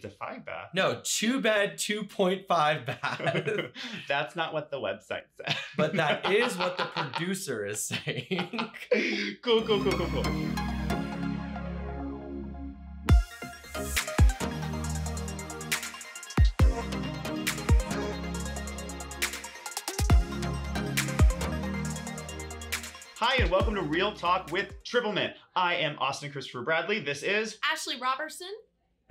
It's a 5-bath. No, 2-bed, 2.5 bath. That's not what the website says. But that is what the producer is saying. Cool. Hi, and welcome to Real Talk with Triplemint. I am Austin Christopher Bradley. This is Ashley Robertson.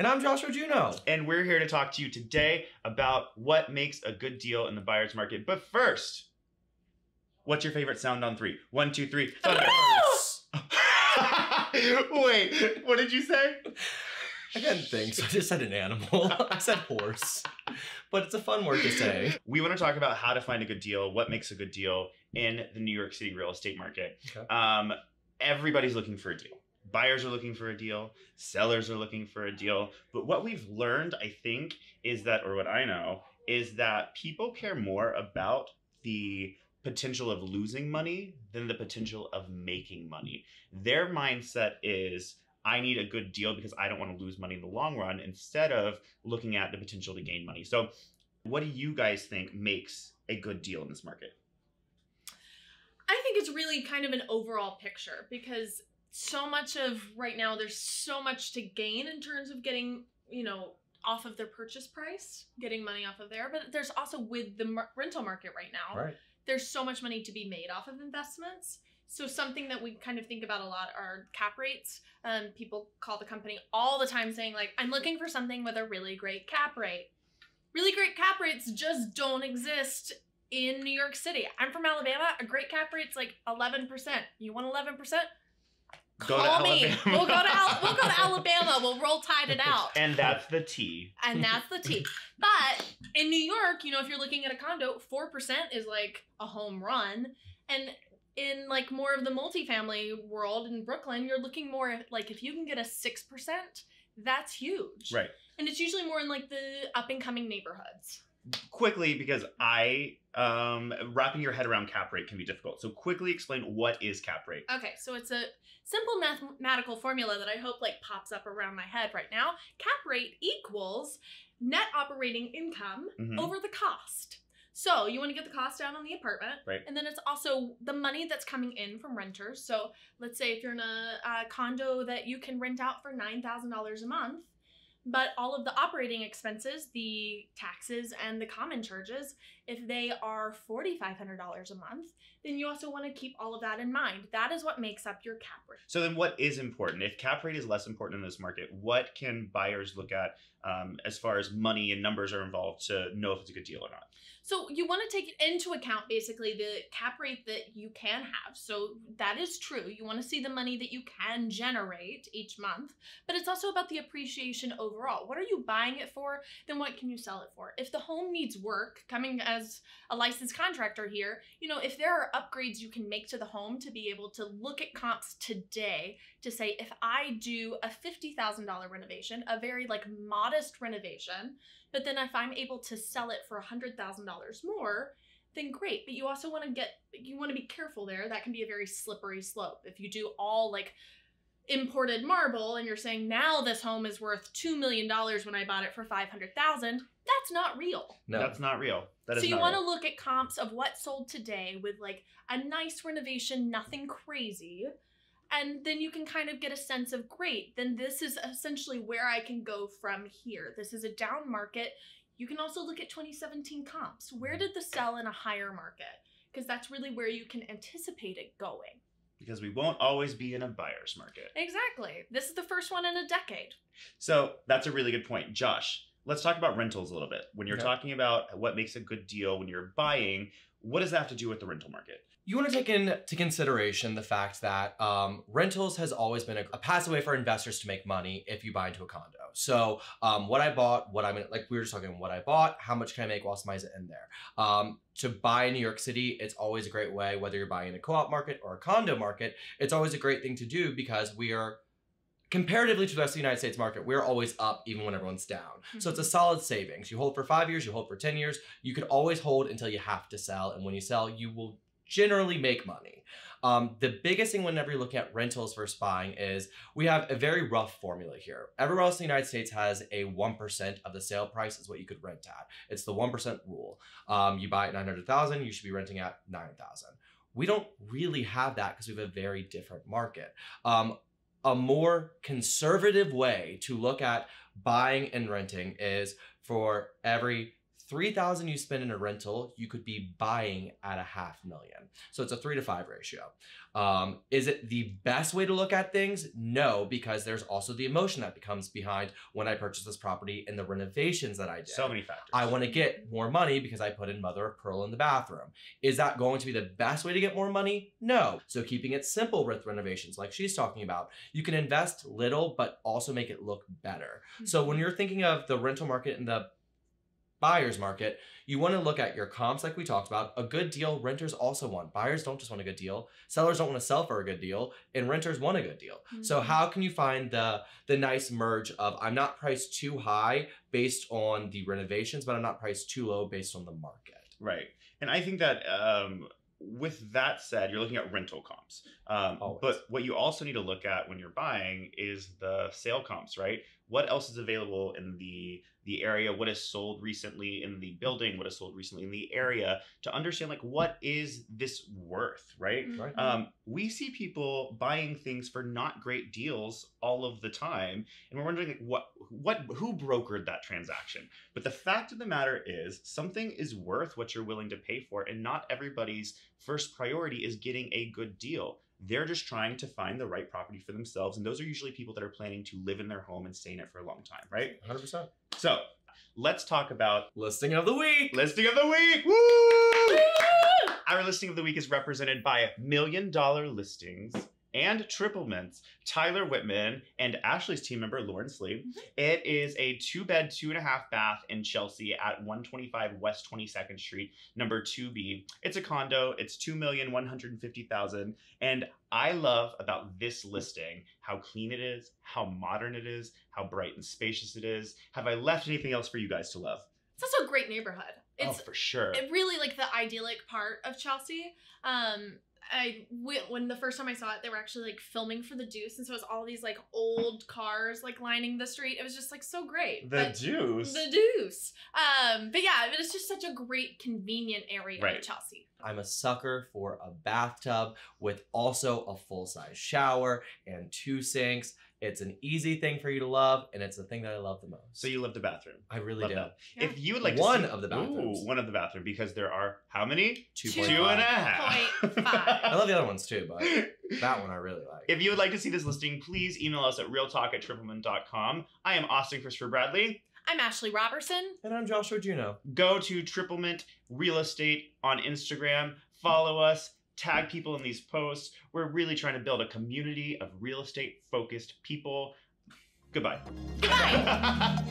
And I'm Joshua Juno. And we're here to talk to you today about what makes a good deal in the buyer's market. But first, what's your favorite sound on 3? 1, 2, 3. Thunder. Wait, what did you say? I couldn't think, so I just said an animal. I said horse. But it's a fun word to say. We want to talk about how to find a good deal, what makes a good deal in the New York City real estate market. Okay. Everybody's looking for a deal. Buyers are looking for a deal. Sellers are looking for a deal. But what we've learned, I think, is that, or what I know, is that people care more about the potential of losing money than the potential of making money. Their mindset is, I need a good deal because I don't want to lose money in the long run, instead of looking at the potential to gain money. So what do you guys think makes a good deal in this market? I think it's really kind of an overall picture, because so much of right now, there's so much to gain in terms of getting, off of their purchase price, getting money off of there. But there's also, with the rental market right now, right, there's so much money to be made off of investments. So something that we kind of think about a lot are cap rates. People call the company all the time saying, like, I'm looking for something with a really great cap rate. Really great cap rates just don't exist in New York City. I'm from Alabama. A great cap rate's like 11%. You want 11%? Call me. We'll go to Alabama. We'll roll tide it out. And that's the T. And that's the T. But in New York, if you're looking at a condo, 4% is like a home run. And in like more of the multifamily world in Brooklyn, you're looking more like, if you can get a 6%, that's huge. Right. And it's usually more in like the up and coming neighborhoods. Quickly, because wrapping your head around cap rate can be difficult. So quickly explain, what is cap rate? Okay, so it's a simple mathematical formula that I hope like pops up around my head right now. Cap rate equals net operating income over the cost. So you want to get the cost down on the apartment, right? And then it's also the money that's coming in from renters. So let's say if you're in a condo that you can rent out for $9,000 a month, but all of the operating expenses, the taxes and the common charges, if they are $4,500 a month, then you also want to keep all of that in mind. That is what makes up your cap rate. So then what is important? If cap rate is less important in this market, what can buyers look at as far as money and numbers are involved to know if it's a good deal or not? So you want to take into account basically the cap rate that you can have. So that is true. You want to see the money that you can generate each month, but it's also about the appreciation overall. What are you buying it for? Then what can you sell it for? If the home needs work, coming as a licensed contractor here, if there are upgrades you can make to the home to be able to look at comps today to say, if I do a $50,000 renovation, a very like modest renovation, but then if I'm able to sell it for $100,000 more, then great. But you also want to be careful there. That can be a very slippery slope. If you do all like imported marble and you're saying now this home is worth $2 million when I bought it for $500,000, that's not real. No, that's not real. So you want to look at comps of what sold today with like a nice renovation, nothing crazy. And then you can kind of get a sense of, great, then this is essentially where I can go from here. This is a down market. You can also look at 2017 comps. Where did the sell in a higher market? Because that's really where you can anticipate it going. Because we won't always be in a buyer's market. Exactly. This is the first one in a decade. So that's a really good point. Josh, let's talk about rentals a little bit. When you're talking about what makes a good deal when you're buying, what does that have to do with the rental market? You want to take into consideration the fact that rentals has always been a passive way for investors to make money if you buy into a condo. So what I bought, like we were just talking, what I bought, how much can I make while somebody's in there? To buy in New York City, it's always a great way, whether you're buying in a co-op market or a condo market, it's always a great thing to do because we are, comparatively to the rest of the United States market, we're always up even when everyone's down. So it's a solid savings. You hold for 5 years, you hold for 10 years. You could always hold until you have to sell. And when you sell, you will generally make money. The biggest thing whenever you're looking at rentals versus buying is we have a very rough formula here. Everywhere else in the United States has a 1% of the sale price is what you could rent at. It's the 1% rule. You buy at $900,000, you should be renting at $9,000. We don't really have that because we have a very different market. A more conservative way to look at buying and renting is for every $3,000 you spend in a rental, you could be buying at $500,000. So it's a 3 to 5 ratio. Is it the best way to look at things? No, because there's also the emotion that becomes behind when I purchased this property and the renovations that I did. So many factors. I want to get more money because I put in mother of pearl in the bathroom. Is that going to be the best way to get more money? No. So keeping it simple with renovations like she's talking about, you can invest little but also make it look better. So when you're thinking of the rental market and the buyer's market, you want to look at your comps like we talked about. A good deal, renters also want. Buyers don't just want a good deal. Sellers don't want to sell for a good deal, and renters want a good deal. So how can you find the nice merge of I'm not priced too high based on the renovations, but I'm not priced too low based on the market? Right. And I think that with that said, you're looking at rental comps. But what you also need to look at when you're buying is the sale comps, right? What else is available in the area? What is sold recently in the building? What is sold recently in the area? To understand, like, what is this worth, right? We see people buying things for not great deals all of the time, and we're wondering, like, who brokered that transaction? But the fact of the matter is, something is worth what you're willing to pay for, and not everybody's first priority is getting a good deal. They're just trying to find the right property for themselves. And those are usually people that are planning to live in their home and stay in it for a long time, right? 100%. So let's talk about listing of the week. Listing of the week. Woo! Our listing of the week is represented by $1 Million Listings and Triplemints, Tyler Whitman, and Ashley's team member, Lauren Slee. It is a 2-bed, 2.5-bath in Chelsea at 125 West 22nd Street, number 2B. It's a condo. It's $2,150,000. And I love about this listing how clean it is, how modern it is, how bright and spacious it is. Have I left anything else for you guys to love? It's also a great neighborhood. It's for sure. It really, like, the idyllic part of Chelsea. When the first time I saw it, they were actually like filming for the Deuce, and so it was all these like old cars like lining the street. It was just like so great. The Deuce. But yeah, it's just such a great, convenient area of Chelsea. I'm a sucker for a bathtub with also a full-size shower and 2 sinks. It's an easy thing for you to love, and it's the thing that I love the most. So you love the bathroom. I really do. Yeah. If you would like one to see of the bathrooms. one of the bathroom, because there are how many? 2.5. 2.5. I love the other ones too, but that one I really like. If you would like to see this listing, please email us at realtalk@triplemint.com. I am Austin Christopher Bradley. I'm Ashley Robertson. And I'm Joshua Juno. Go to Triplemint Real Estate on Instagram. Follow us. Tag people in these posts. We're really trying to build a community of real estate focused people. Goodbye. Goodbye.